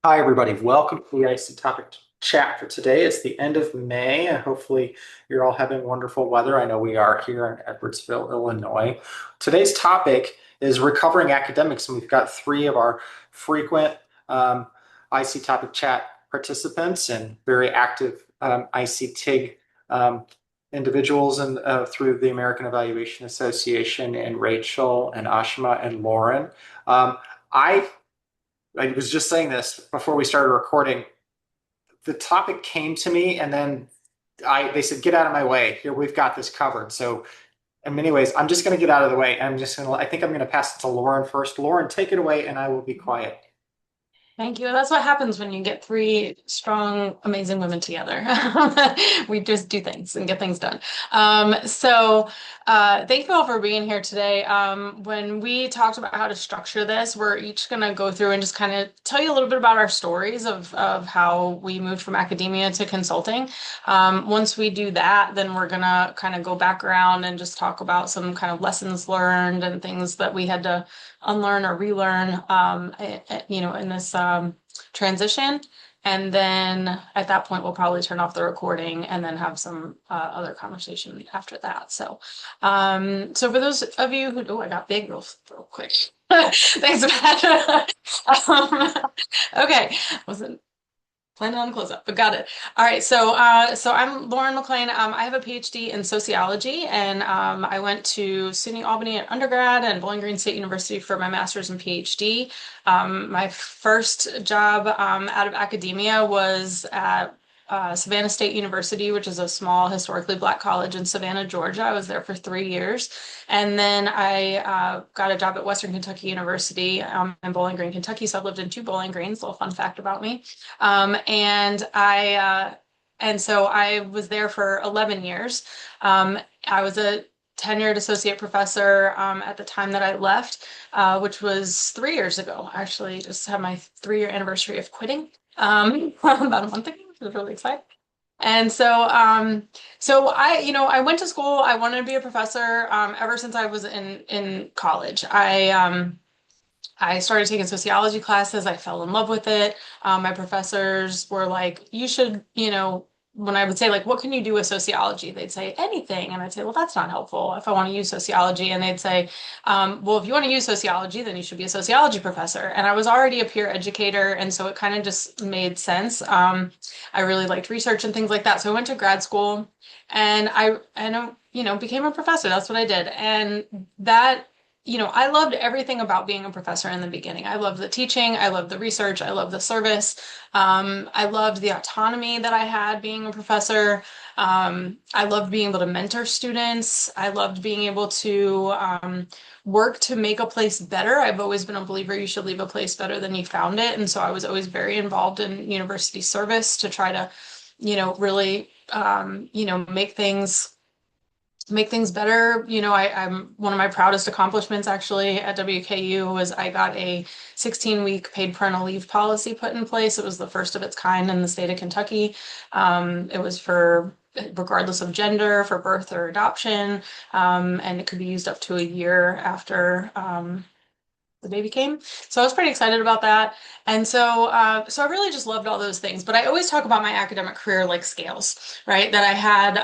Hi, everybody. Welcome to the IC topic chat for today. It's the end of May, and hopefully, you're all having wonderful weather. I know we are here in Edwardsville, Illinois. Today's topic is recovering academics, and we've got three of our frequent IC topic chat participants and very active IC TIG individuals and through the American Evaluation Association, and Rachel and Ashima and Lauren. Um, I I was just saying this before we started recording. The topic came to me, and then they said, "Get out of my way. Here, we've got this covered." So, in many ways, I'm just going to get out of the way. I think I'm going to pass it to Lauren first. Lauren, take it away, and I will be quiet. Thank you. That's what happens when you get three strong, amazing women together. We just do things and get things done. Thank you all for being here today. When we talked about how to structure this, we're each going to go through and just kind of tell you a little bit about our stories of how we moved from academia to consulting. Once we do that, then we're going to kind of go back around and just talk about some kind of lessons learned and things that we had to unlearn or relearn, in this transition. And then at that point, we'll probably turn off the recording and then have some other conversation after that. So for those of you who, oh, I got big real quick. Thanks, Matt. um, okay, wasn't planning on the close up, but got it. All right, so I'm Lauren McClain. I have a PhD in sociology, and I went to SUNY Albany at undergrad and Bowling Green State University for my master's and PhD. My first job out of academia was at Savannah State University, which is a small historically Black college in Savannah, Georgia. I was there for 3 years. And then I got a job at Western Kentucky University in Bowling Green, Kentucky. So I've lived in two Bowling Greens, little fun fact about me. And so I was there for 11 years. I was a tenured associate professor at the time that I left, which was 3 years ago. I actually just had my 3-year anniversary of quitting about a month ago. I was really excited. And so I went to school. I wanted to be a professor ever since I was in college. I started taking sociology classes. I fell in love with it. My professors were like, you should, when I would say, like, what can you do with sociology? They'd say anything. And I'd say, well, that's not helpful if I want to use sociology. And they'd say, well, if you want to use sociology, then you should be a sociology professor. And I was already a peer educator. And so it kind of just made sense. I really liked research and things like that. So I went to grad school and became a professor. That's what I did. And that I loved everything about being a professor in the beginning. I loved the teaching. I loved the research. I loved the service. I loved the autonomy that I had being a professor. I loved being able to mentor students. I loved being able to work to make a place better. I've always been a believer you should leave a place better than you found it. And so I was always very involved in university service to try to, really, make things better. I'm one of my proudest accomplishments actually at WKU was I got a 16-week paid parental leave policy put in place. It was the first of its kind in the state of Kentucky. It was for regardless of gender, for birth or adoption, and it could be used up to a year after the baby came. So I was pretty excited about that. And so I really just loved all those things. But I always talk about my academic career like scales, right? That I had,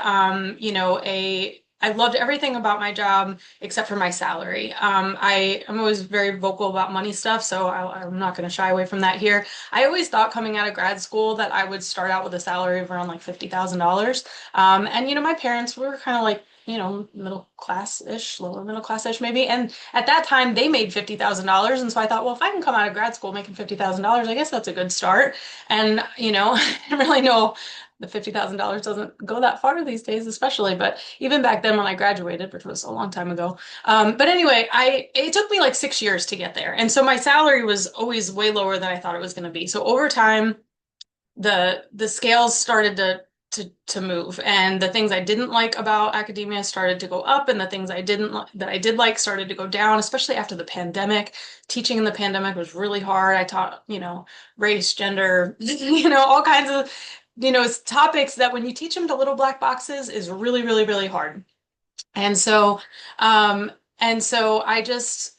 I loved everything about my job except for my salary. I'm always very vocal about money stuff, so I'm not going to shy away from that here. I always thought coming out of grad school that I would start out with a salary of around like $50,000. And my parents were kind of like, middle class-ish, lower middle class-ish maybe. And at that time, they made $50,000. And so I thought, well, if I can come out of grad school making $50,000, I guess that's a good start. And, I didn't really know the $50,000 doesn't go that far these days, especially. But even back then when I graduated, which was a long time ago. But anyway, it took me like 6 years to get there. And so my salary was always way lower than I thought it was going to be. So over time, the scales started to move, and the things I didn't like about academia started to go up, and the things I didn't that I did like started to go down, especially after the pandemic. Teaching in the pandemic was really hard. I taught, race, gender, all kinds of, topics that when you teach them to little black boxes is really, really, really hard. And so, um, and so I just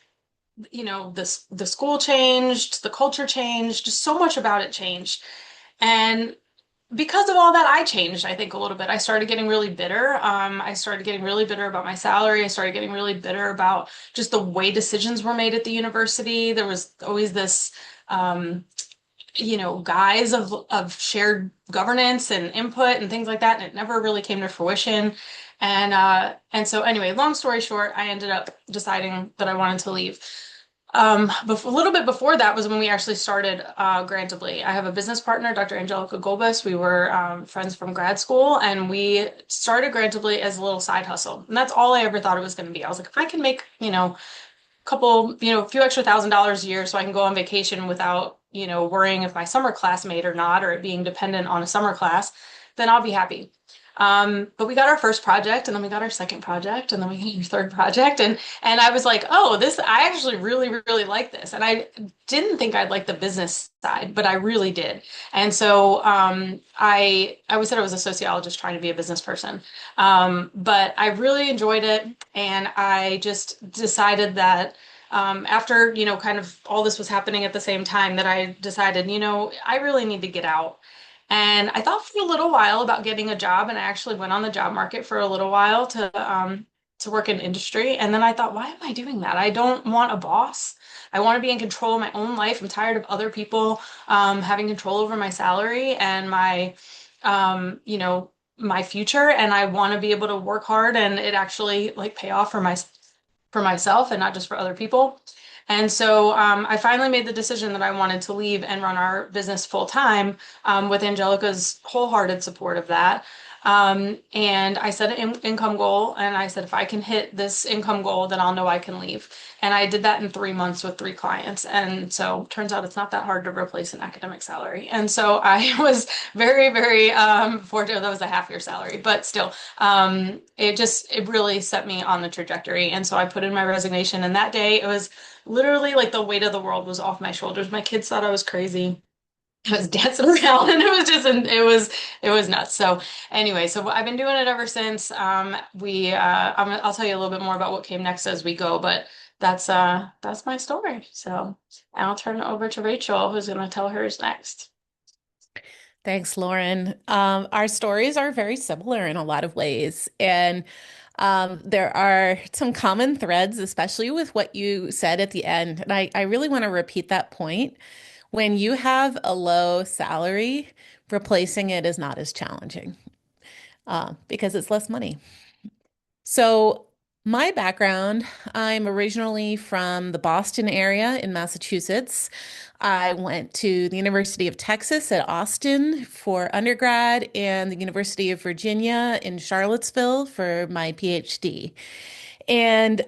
the school changed, the culture changed, just so much about it changed. And because of all that, I changed, I think, a little bit. I started getting really bitter. I started getting really bitter about my salary. I started getting really bitter about just the way decisions were made at the university. There was always this um, guise of shared governance and input and things like that, and it never really came to fruition. And so anyway, long story short, I ended up deciding that I wanted to leave. A little bit before that was when we actually started Grantably. I have a business partner, Dr. Angelica Golbus. We were friends from grad school, and we started Grantably as a little side hustle. And that's all I ever thought it was going to be. I was like, if I can make, a few extra $1,000s a year so I can go on vacation without, worrying if my summer class made or not, or it being dependent on a summer class, then I'll be happy. But we got our first project, and then we got our second project, and then we got our third project, and I was like, oh, I actually really, really like this. And I didn't think I'd like the business side, but I really did. And so I always said I was a sociologist trying to be a business person. But I really enjoyed it, and I just decided that after, kind of all this was happening at the same time, that I decided, I really need to get out. And I thought for a little while about getting a job, and I actually went on the job market for a little while to work in industry. And then I thought, why am I doing that? I don't want a boss. I want to be in control of my own life. I'm tired of other people having control over my salary and my future. And I want to be able to work hard and it actually like pay off for myself and not just for other people. And so I finally made the decision that I wanted to leave and run our business full time with Angelica's wholehearted support of that. And I set an income goal, and I said, if I can hit this income goal, then I'll know I can leave. And I did that in 3 months with 3 clients. And so turns out it's not that hard to replace an academic salary. And so I was very, very fortunate. That was a half year salary, but still, it really set me on the trajectory. And so I put in my resignation, and that day it was literally like the weight of the world was off my shoulders. My kids thought I was crazy. I was dancing around and it was nuts. So anyway, so I've been doing it ever since. I'll tell you a little bit more about what came next as we go, but that's my story. So I'll turn it over to Rachel, who's gonna tell hers next. Thanks, Lauren. Our stories are very similar in a lot of ways. And there are some common threads, especially with what you said at the end. And I really want to repeat that point. When you have a low salary, replacing it is not as challenging because it's less money. So, my background, I'm originally from the Boston area in Massachusetts. I went to the University of Texas at Austin for undergrad and the University of Virginia in Charlottesville for my PhD. And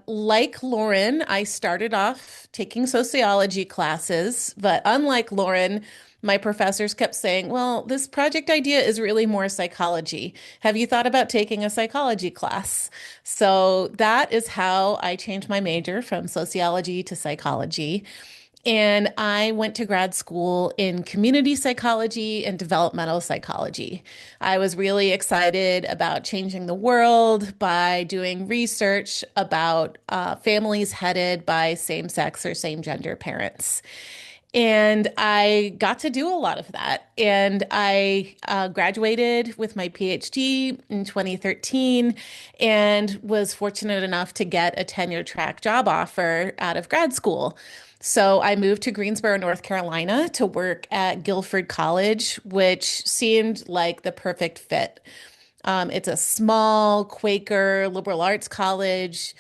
like Lauren, I started off taking sociology classes, but unlike Lauren, my professors kept saying, well, this project idea is really more psychology. Have you thought about taking a psychology class? So that is how I changed my major from sociology to psychology. And I went to grad school in community psychology and developmental psychology. I was really excited about changing the world by doing research about families headed by same-sex or same-gender parents. And I got to do a lot of that. And I graduated with my PhD in 2013 and was fortunate enough to get a tenure track job offer out of grad school. So I moved to Greensboro, North Carolina to work at Guilford College, which seemed like the perfect fit. It's a small Quaker liberal arts college,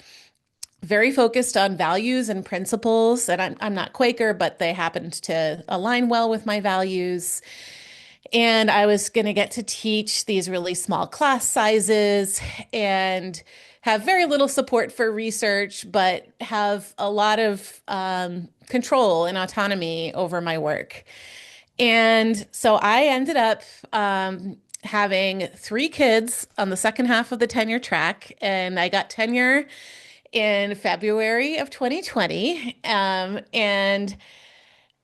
very focused on values and principles. And I'm not Quaker, but they happened to align well with my values. And I was going to get to teach these really small class sizes and have very little support for research, but have a lot of control and autonomy over my work. And so I ended up having 3 kids on the second half of the tenure track, and I got tenure in February of 2020. And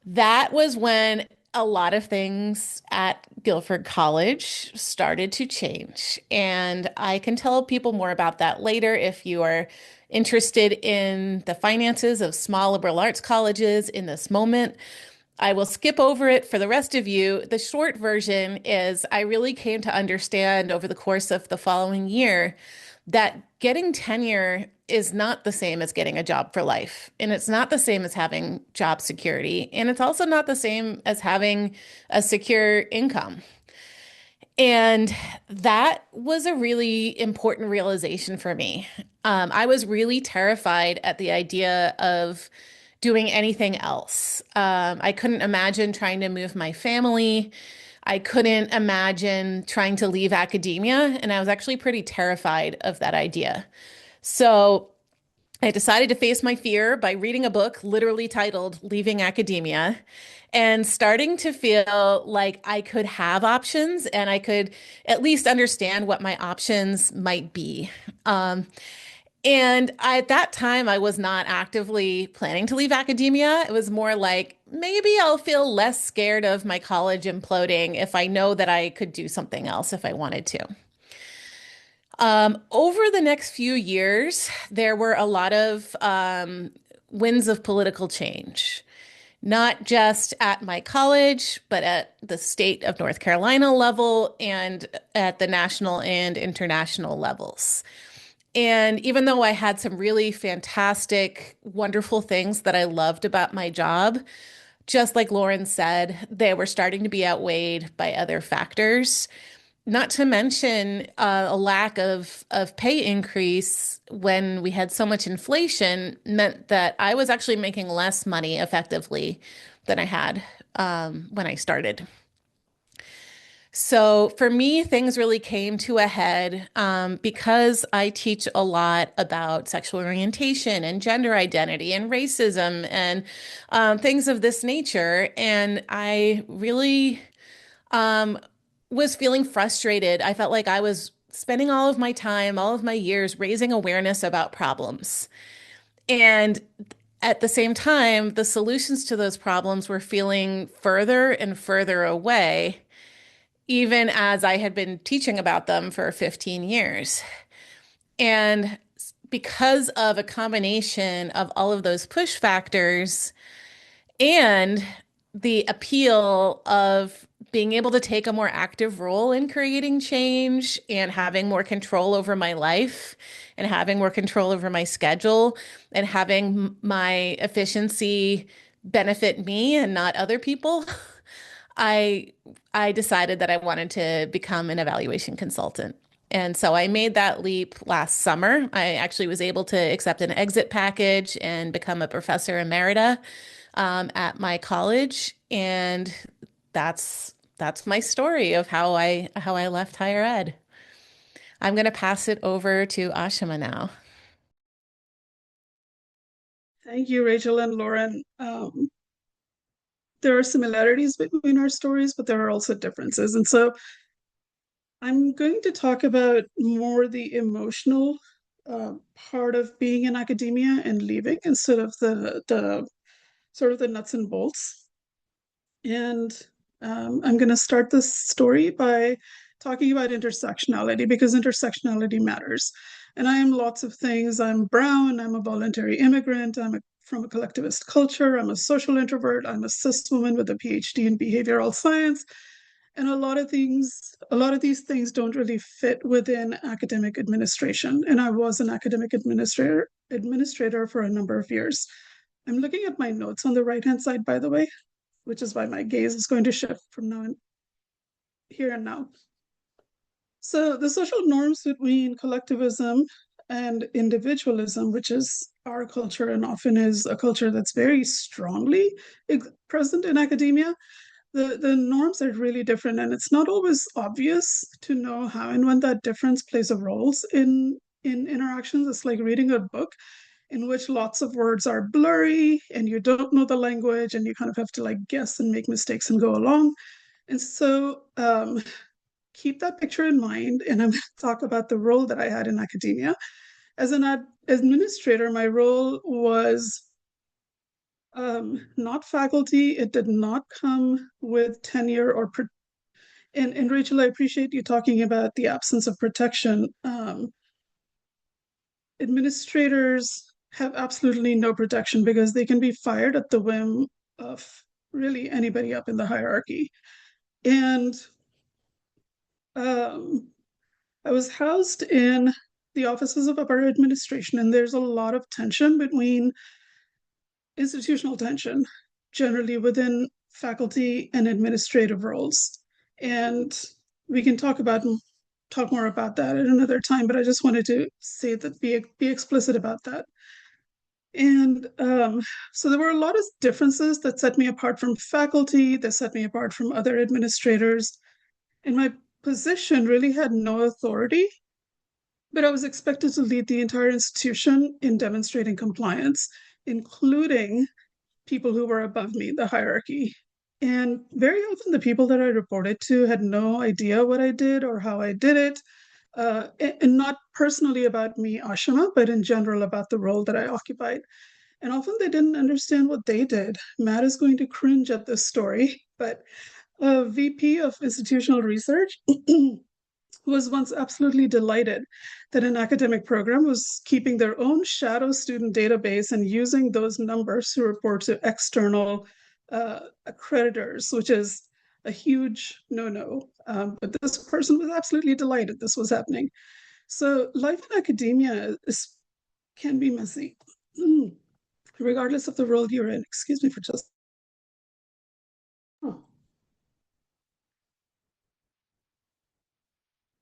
that was when a lot of things at Guilford College started to change. And I can tell people more about that later if you are interested in the finances of small liberal arts colleges in this moment. I will skip over it for the rest of you. The short version is I really came to understand over the course of the following year that getting tenure is not the same as getting a job for life. And it's not the same as having job security. And it's also not the same as having a secure income. And that was a really important realization for me. I was really terrified at the idea of doing anything else. I couldn't imagine trying to move my family. I couldn't imagine trying to leave academia. And I was actually pretty terrified of that idea. So I decided to face my fear by reading a book literally titled Leaving Academia and starting to feel like I could have options and I could at least understand what my options might be. At that time, I was not actively planning to leave academia. It was more like maybe I'll feel less scared of my college imploding if I know that I could do something else if I wanted to. Over the next few years, there were a lot of winds of political change, not just at my college, but at the state of North Carolina level and at the national and international levels. And even though I had some really fantastic, wonderful things that I loved about my job, just like Lauren said, they were starting to be outweighed by other factors. Not to mention a lack of pay increase when we had so much inflation meant that I was actually making less money effectively than I had when I started. So for me, things really came to a head because I teach a lot about sexual orientation and gender identity and racism and things of this nature. And I really was feeling frustrated. I felt like I was spending all of my time, all of my years raising awareness about problems. And at the same time, the solutions to those problems were feeling further and further away, even as I had been teaching about them for 15 years. And because of a combination of all of those push factors and the appeal of being able to take a more active role in creating change and having more control over my life and having more control over my schedule and having my efficiency benefit me and not other people, I I decided that I wanted to become an evaluation consultant. And so I made that leap last summer. I actually was able to accept an exit package and become a professor emerita at my college. And that's my story of how I left higher ed. I'm going to pass it over to Ashima now. Thank you, Rachel and Lauren. There are similarities between our stories, but there are also differences. And so I'm going to talk about more the emotional part of being in academia and leaving instead of the sort of the nuts and bolts. And I'm going to start this story by talking about intersectionality because intersectionality matters. And I am lots of things. I'm brown, I'm a voluntary immigrant, from a collectivist culture, I'm a social introvert, I'm a cis woman with a PhD in behavioral science. And a lot of these things don't really fit within academic administration. And I was an academic administrator for a number of years. I'm looking at my notes on the right-hand side, by the way, which is why my gaze is going to shift from now and here and now. So the social norms between collectivism and individualism, which is our culture and often is a culture that's very strongly present in academia, the norms are really different, and it's not always obvious to know how and when that difference plays a role in interactions. It's like reading a book in which lots of words are blurry and you don't know the language and you kind of have to like guess and make mistakes and go along. And so keep that picture in mind, and I'm going to talk about the role that I had in academia. As an administrator, my role was Not faculty. It did not come with tenure or and Rachel, I appreciate you talking about the absence of protection. Administrators have absolutely no protection because they can be fired at the whim of really anybody up in the hierarchy. And I was housed in the offices of upper administration, and there's a lot of tension between institutional tension, generally within faculty and administrative roles. And we can talk more about that at another time, but I just wanted to say that be explicit about that. And so there were a lot of differences that set me apart from faculty, that set me apart from other administrators. And my position really had no authority, but I was expected to lead the entire institution in demonstrating compliance, including people who were above me, the hierarchy. And very often the people that I reported to had no idea what I did or how I did it. And not personally about me, Ashima, but in general about the role that I occupied. And often they didn't understand what they did. Matt is going to cringe at this story, but a VP of institutional research was once absolutely delighted that an academic program was keeping their own shadow student database and using those numbers to report to external accreditors, which is a huge no-no. But this person was absolutely delighted this was happening. So life in academia can be messy, regardless of the role you're in. Excuse me for just. Oh.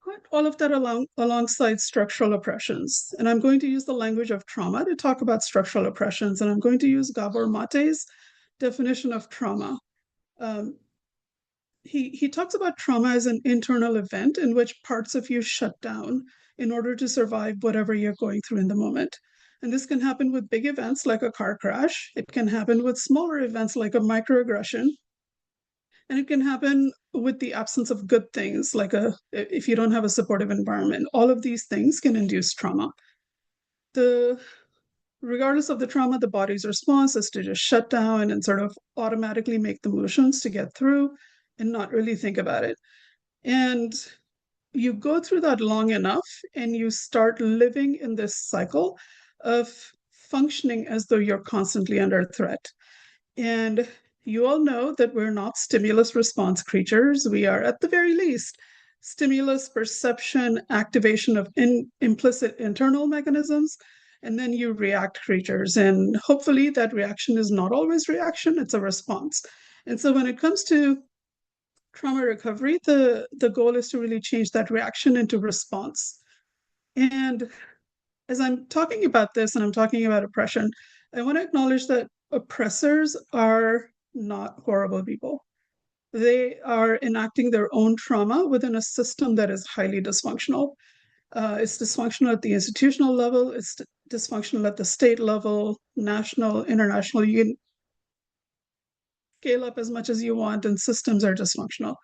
Put all of that alongside structural oppressions. And I'm going to use the language of trauma to talk about structural oppressions. And I'm going to use Gabor Mate's definition of trauma. He talks about trauma as an internal event in which parts of you shut down in order to survive whatever you're going through in the moment. And this can happen with big events like a car crash. It can happen with smaller events like a microaggression. And it can happen with the absence of good things, like if you don't have a supportive environment. All of these things can induce trauma. Regardless of the trauma, the body's response is to just shut down and sort of automatically make the motions to get through and not really think about it. And you go through that long enough and you start living in this cycle of functioning as though you're constantly under threat. And you all know that we're not stimulus response creatures. We are, at the very least, stimulus perception, activation of implicit internal mechanisms, and then you react creatures. And hopefully that reaction is not always reaction, it's a response. And so when it comes to trauma recovery, the goal is to really change that reaction into response. And as I'm talking about this and I'm talking about oppression, I want to acknowledge that oppressors are not horrible people. They are enacting their own trauma within a system that is highly dysfunctional. It's dysfunctional at the institutional level, it's dysfunctional at the state level, national, international. You can scale up as much as you want, and systems are dysfunctional.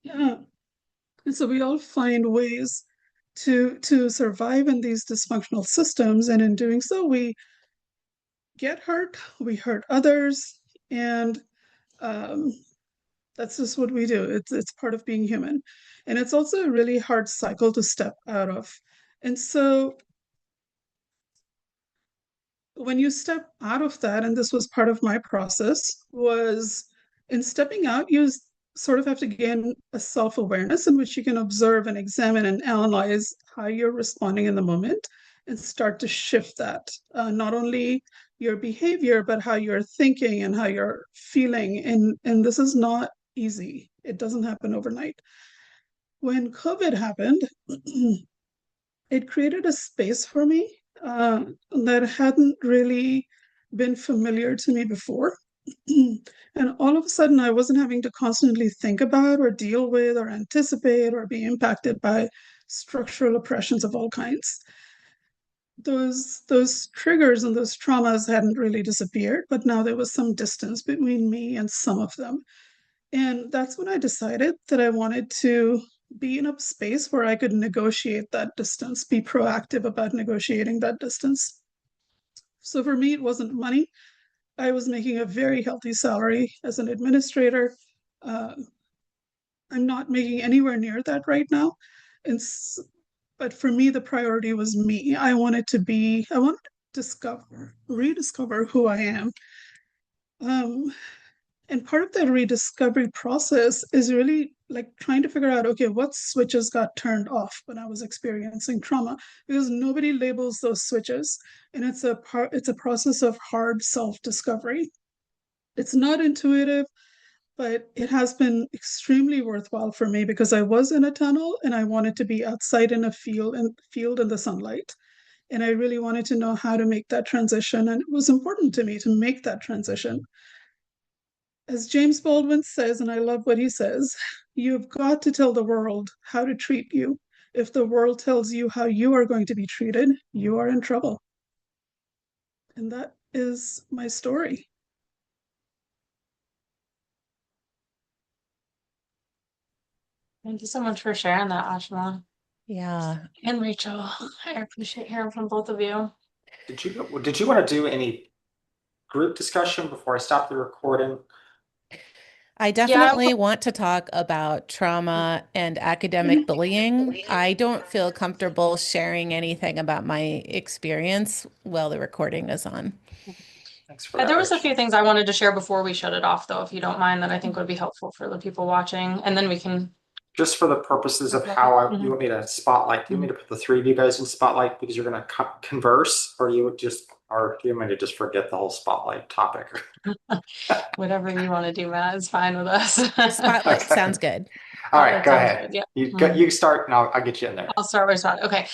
And so we all find ways to survive in these dysfunctional systems, and in doing so, we get hurt, we hurt others, and that's just what we do. It's part of being human, and it's also a really hard cycle to step out of. And so when you step out of that, and this was part of my process, was in stepping out, you sort of have to gain a self-awareness in which you can observe and examine and analyze how you're responding in the moment and start to shift that, not only your behavior, but how you're thinking and how you're feeling. And this is not easy. It doesn't happen overnight. When COVID happened, it created a space for me that hadn't really been familiar to me before. And all of a sudden, I wasn't having to constantly think about or deal with or anticipate or be impacted by structural oppressions of all kinds. Those triggers and those traumas hadn't really disappeared, but now there was some distance between me and some of them. And that's when I decided that I wanted to be in a space where I could negotiate that distance, be proactive about negotiating that distance. So for me, it wasn't money. I was making a very healthy salary as an administrator. Uh, I'm not making anywhere near that right now. And but for me, the priority was me. I wanted to rediscover who I am. Um, and part of that rediscovery process is really like trying to figure out, okay, what switches got turned off when I was experiencing trauma, because nobody labels those switches. And it's a process of hard self-discovery. It's not intuitive, but it has been extremely worthwhile for me because I was in a tunnel and I wanted to be outside in a field in the sunlight. And I really wanted to know how to make that transition. And it was important to me to make that transition. As James Baldwin says, and I love what he says, you've got to tell the world how to treat you. If the world tells you how you are going to be treated, you are in trouble. And that is my story. Thank you so much for sharing that, Ashima Yeah. and Rachel. I appreciate hearing from both of you. Did you want to do any group discussion before I stop the recording? I Yeah, definitely want to talk about trauma and academic bullying. I don't feel comfortable sharing anything about my experience while the recording is on. Thanks for that, there was a Rich. few things I wanted to share before we shut it off, though, if you don't mind, that I think would be helpful for the people watching, and then we can. Just for the purposes of you Mhm. want me to spotlight, do you want me to put the three of you guys in spotlight because you're going to converse, or do you want me to just forget the whole spotlight topic? Whatever you want to do, Matt, is fine with us. Spotlight Okay. sounds good. All right, Spotlight go sounds ahead. good. Yeah. You start, and I'll get you in there. I'll start with that. Okay.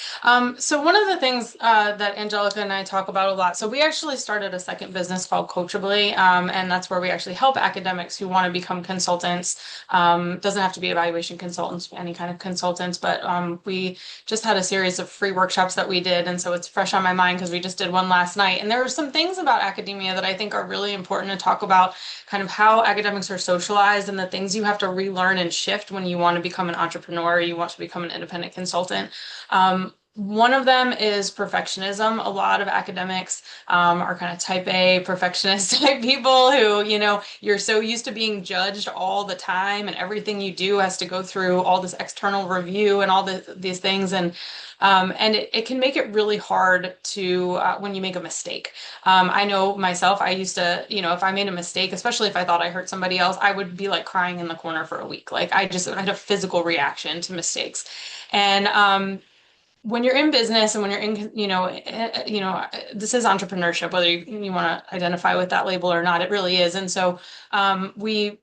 So one of the things that Angelica and I talk about a lot, so we actually started a second business called Coachably, and that's where we actually help academics who want to become consultants. Doesn't have to be evaluation consultants, any kind of consultants, but we just had a series of free workshops that we did, and so it's fresh on my mind because we just did one last night. And there are some things about academia that I think are really important to talk about, kind of how academics are socialized and the things you have to relearn and shift when you want to become an entrepreneur, you want to become an independent consultant. One of them is perfectionism. A lot of academics are kind of type A perfectionist type people who, you're so used to being judged all the time and everything you do has to go through all this external review and all these things. And it can make it really hard to when you make a mistake. I know myself, I used to, if I made a mistake, especially if I thought I hurt somebody else, I would be like crying in the corner for a week. Like I had a physical reaction to mistakes. And when you're in business and when you're in, this is entrepreneurship, whether you want to identify with that label or not, it really is. And so we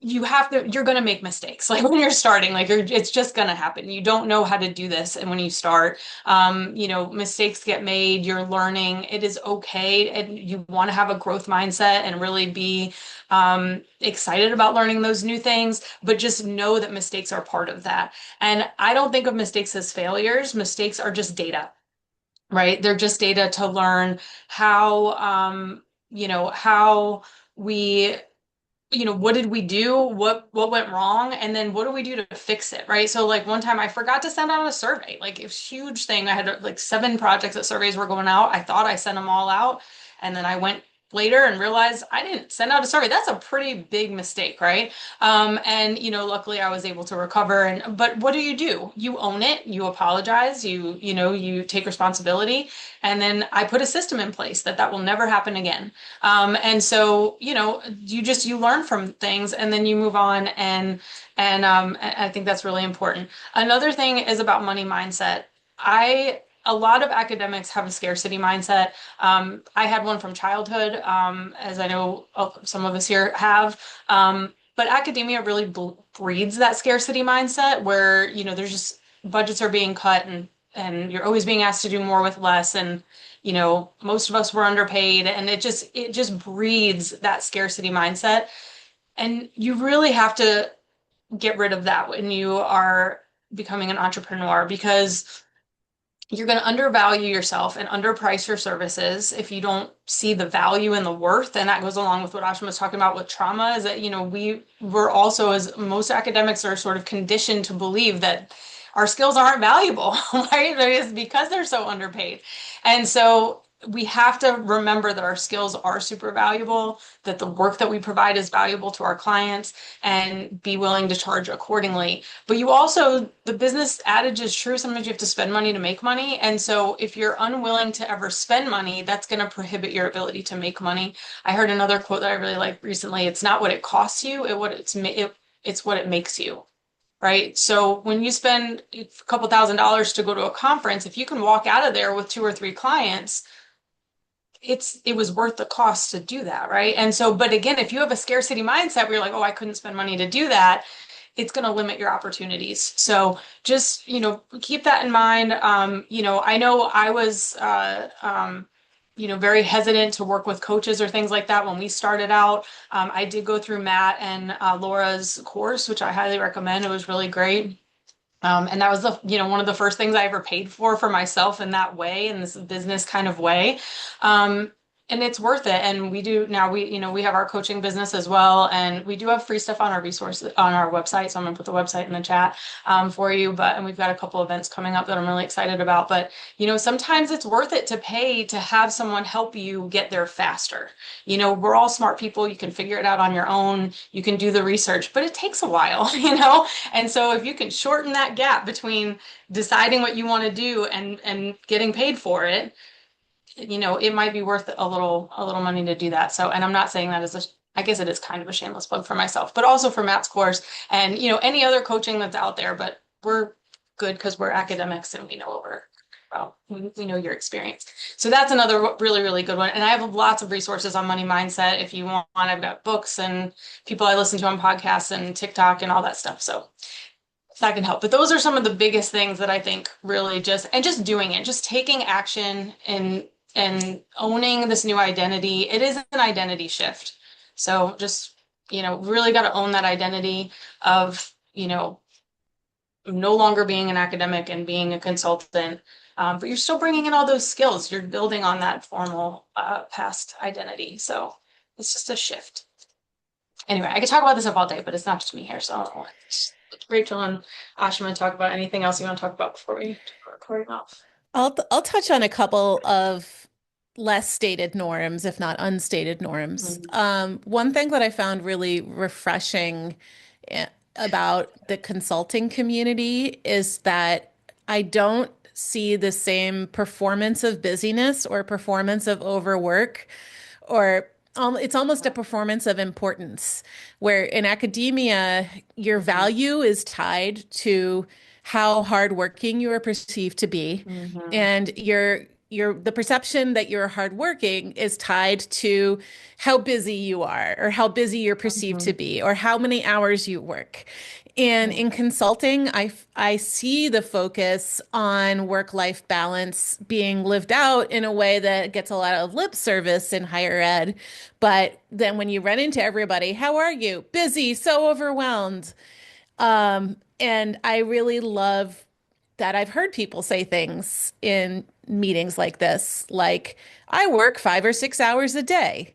you're going to make mistakes like when you're starting, like it's just going to happen. You don't know how to do this, and when you start, mistakes get made, you're learning, it is okay, and you want to have a growth mindset and really be excited about learning those new things, but just know that mistakes are part of that. And I don't think of mistakes as failures. Mistakes are just data, right? They're just data to learn how how we, what did we do? What went wrong? And then what do we do to fix it, right? So like one time I forgot to send out a survey. Like it was a huge thing. I had like 7 projects that surveys were going out. I thought I sent them all out. And then I went later and realized I didn't send out a survey. That's a pretty big mistake, right? And luckily I was able to recover. But what do? You own it, you apologize, you take responsibility. And then I put a system in place that will never happen again. And so, you learn from things and then you move on, and I think that's really important. Another thing is about money mindset. A lot of academics have a scarcity mindset. I had one from childhood, as I know some of us here have. But academia really breeds that scarcity mindset where, there's just budgets are being cut, and you're always being asked to do more with less. And most of us were underpaid, and it just breeds that scarcity mindset. And you really have to get rid of that when you are becoming an entrepreneur, because you're going to undervalue yourself and underprice your services if you don't see the value and the worth. And that goes along with what Ashima was talking about with trauma, is that, we're also, as most academics are sort of conditioned to believe that our skills aren't valuable, right? It's because they're so underpaid. And so we have to remember that our skills are super valuable, that the work that we provide is valuable to our clients, and be willing to charge accordingly. But you also, the business adage is true. Sometimes you have to spend money to make money. And so if you're unwilling to ever spend money, that's going to prohibit your ability to make money. I heard another quote that I really liked recently. It's not what it costs you, it's what it makes you. Right. So when you spend a couple $1,000s to go to a conference, if you can walk out of there with 2 or 3 clients, it was worth the cost to do that, right? And so, but again, if you have a scarcity mindset where you're like, oh, I couldn't spend money to do that, it's going to limit your opportunities. So just, keep that in mind. I know I was, very hesitant to work with coaches or things like that when we started out. I did go through Matt and Laura's course, which I highly recommend. It was really great. And that was one of the first things I ever paid for myself in that way, in this business kind of way. And it's worth it. And we do now we have our coaching business as well. And we do have free stuff on our resources on our website. So I'm gonna put the website in the chat for you. And we've got a couple events coming up that I'm really excited about. But sometimes it's worth it to pay to have someone help you get there faster. We're all smart people. You can figure it out on your own. You can do the research, but it takes a while, And so if you can shorten that gap between deciding what you want to do and getting paid for it, it might be worth a little money to do that. So, and I'm not saying that I guess it is kind of a shameless plug for myself, but also for Matt's course and, any other coaching that's out there, but we're good because we're academics and we know what we're about. We know your experience. So that's another really, really good one. And I have lots of resources on money mindset. If you want, I've got books and people I listen to on podcasts and TikTok and all that stuff. So that can help. But those are some of the biggest things that I think really just doing it, just taking action and owning this new identity. It is an identity shift. So just, really got to own that identity of, no longer being an academic and being a consultant. But you're still bringing in all those skills. You're building on that formal past identity. So it's just a shift. Anyway, I could talk about this up all day, but it's not just me here. So I'll let Rachel and Ashima talk about anything else you want to talk about before we turn recording off. I'll touch on a couple of less stated norms, if not unstated norms. One thing that I found really refreshing about the consulting community is that I don't see the same performance of busyness or performance of overwork, or it's almost a performance of importance, where in academia, your value is tied to how hardworking you are perceived to be, and the perception that you're hardworking is tied to how busy you are, or how busy you're perceived to be, or how many hours you work. And in consulting, I see the focus on work-life balance being lived out in a way that gets a lot of lip service in higher ed. But then when you run into everybody, how are you? Busy, so overwhelmed. And I really love that I've heard people say things in meetings like this, like, I work 5 or 6 hours a day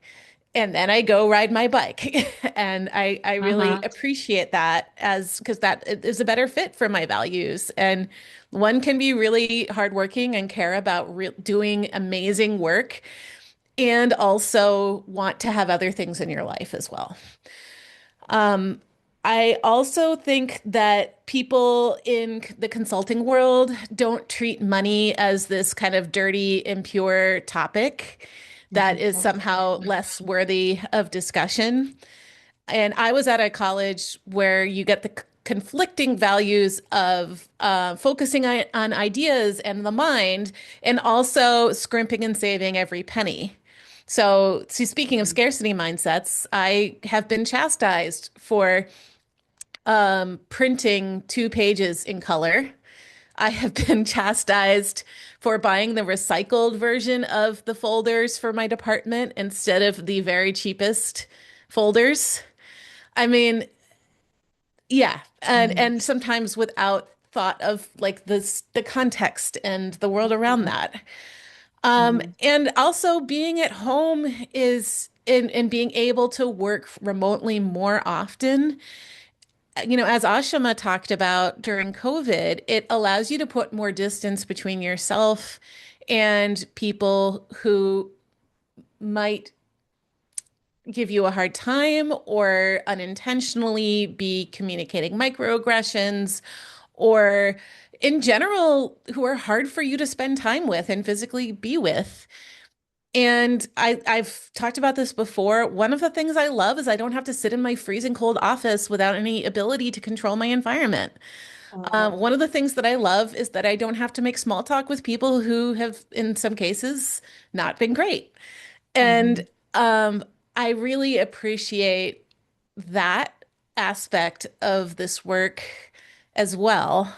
and then I go ride my bike. And I really appreciate that because that is a better fit for my values. And one can be really hardworking and care about doing amazing work and also want to have other things in your life as well. I also think that people in the consulting world don't treat money as this kind of dirty, impure topic that is somehow less worthy of discussion. And I was at a college where you get the conflicting values of focusing on ideas and the mind, and also scrimping and saving every penny. So, speaking of scarcity mindsets, I have been chastised for printing 2 pages in color. I have been chastised for buying the recycled version of the folders for my department instead of the very cheapest folders. I mean, yeah, and sometimes without thought of like the context and the world around that. And also being at home is in being able to work remotely more often. As Ashima talked about during COVID, it allows you to put more distance between yourself and people who might give you a hard time or unintentionally be communicating microaggressions or in general who are hard for you to spend time with and physically be with. And I've talked about this before. One of the things I love is I don't have to sit in my freezing cold office without any ability to control my environment. One of the things that I love is that I don't have to make small talk with people who have, in some cases, not been great. And Mhm. um, I really appreciate that aspect of this work as well.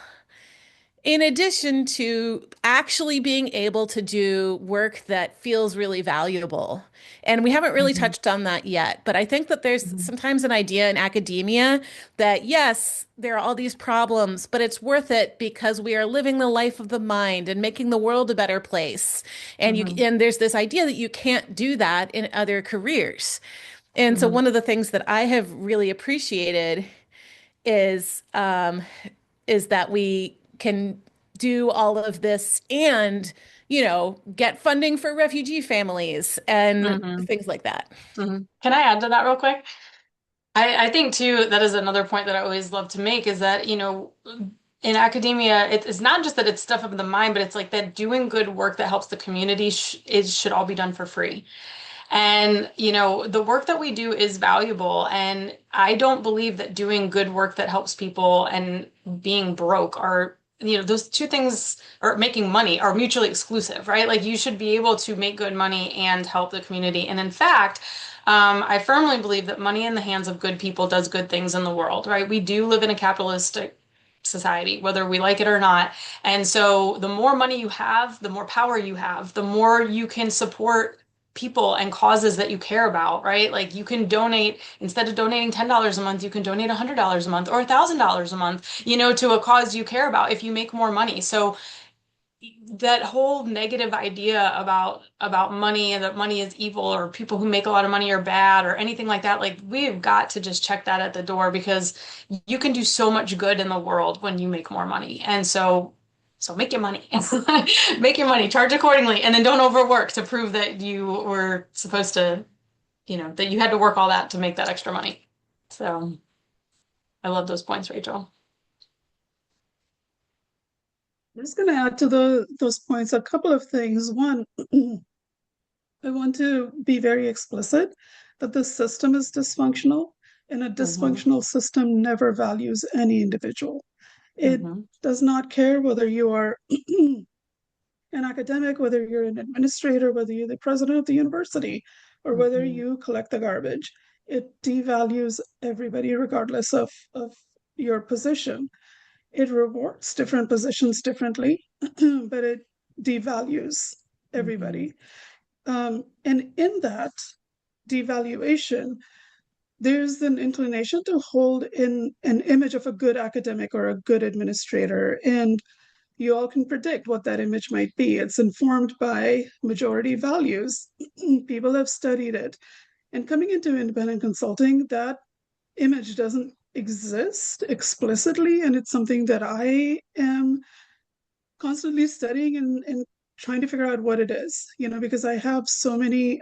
In addition to actually being able to do work that feels really valuable. And we haven't really Mhm. touched on that yet, but I think that there's Mhm. sometimes an idea in academia that yes, there are all these problems, but it's worth it because we are living the life of the mind and making the world a better place. Mhm. And there's this idea that you can't do that in other careers. And so Mhm. one of the things that I have really appreciated is is that we can do all of this and, get funding for refugee families and Mhm. things like that. Mhm. Can I add to that real quick? I think too, that is another point that I always love to make is that, in academia, it's not just that it's stuff of the mind, but it's like that doing good work that helps the community should all be done for free. And, the work that we do is valuable. And I don't believe that doing good work that helps people and being broke are, those two things, or making money, are mutually exclusive, right? Like you should be able to make good money and help the community. And in fact, I firmly believe that money in the hands of good people does good things in the world, right? We do live in a capitalistic society, whether we like it or not. And so the more money you have, the more power you have, the more you can support people and causes that you care about, right? Like you can donate, instead of donating $10 a month, you can donate $100 a month or $1,000 a month, to a cause you care about if you make more money. So that whole negative idea about money and that money is evil or people who make a lot of money are bad or anything like that, like we've got to just check that at the door because you can do so much good in the world when you make more money. And so make your money. Make your money, charge accordingly, and then don't overwork to prove that you were supposed to, that you had to work all that to make that extra money. So I love those points, Rachel. I'm just going to add to those points a couple of things. One, I want to be very explicit that the system is dysfunctional, and a Mm-hmm. dysfunctional system never values any individual. It Mm-hmm. does not care whether you are an academic, whether you're an administrator, whether you're the president of the university, or whether Mm-hmm. you collect the garbage. It devalues everybody regardless of your position. It rewards different positions differently, but it devalues Mm-hmm. everybody. And in that devaluation, there's an inclination to hold in an image of a good academic or a good administrator. And you all can predict what that image might be. It's informed by majority values. People have studied it. And coming into independent consulting, that image doesn't exist explicitly. And it's something that I am constantly studying and trying to figure out what it is, because I have so many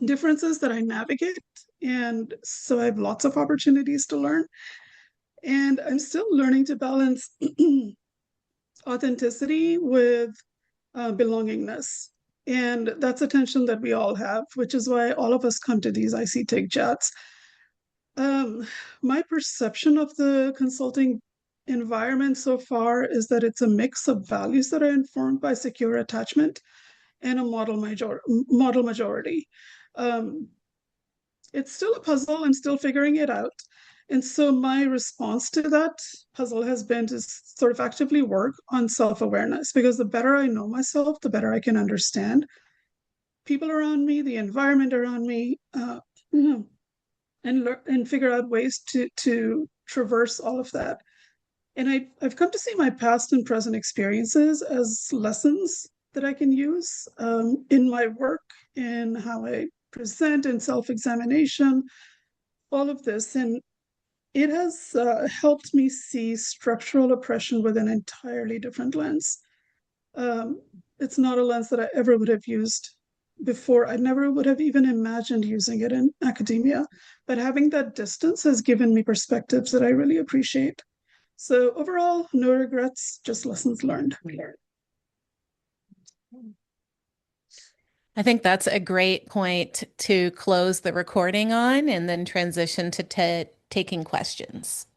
differences that I navigate. And so I have lots of opportunities to learn. And I'm still learning to balance authenticity with belongingness. And that's a tension that we all have, which is why all of us come to these IC chats. My perception of the consulting environment so far is that it's a mix of values that are informed by secure attachment and a model majority. Um, it's still a puzzle. I'm still figuring it out. And so my response to that puzzle has been to sort of actively work on self-awareness, because the better I know myself, the better I can understand people around me, the environment around me, and figure out ways to traverse all of that. And I've come to see my past and present experiences as lessons that I can use in my work, in how I present, in self-examination, all of this. And it has helped me see structural oppression with an entirely different lens. Um, it's not a lens that I ever would have used before. I never would have even imagined using it in academia. But having that distance has given me perspectives that I really appreciate. So overall, no regrets, just lessons learned. I think that's a great point to close the recording on and then transition to taking questions.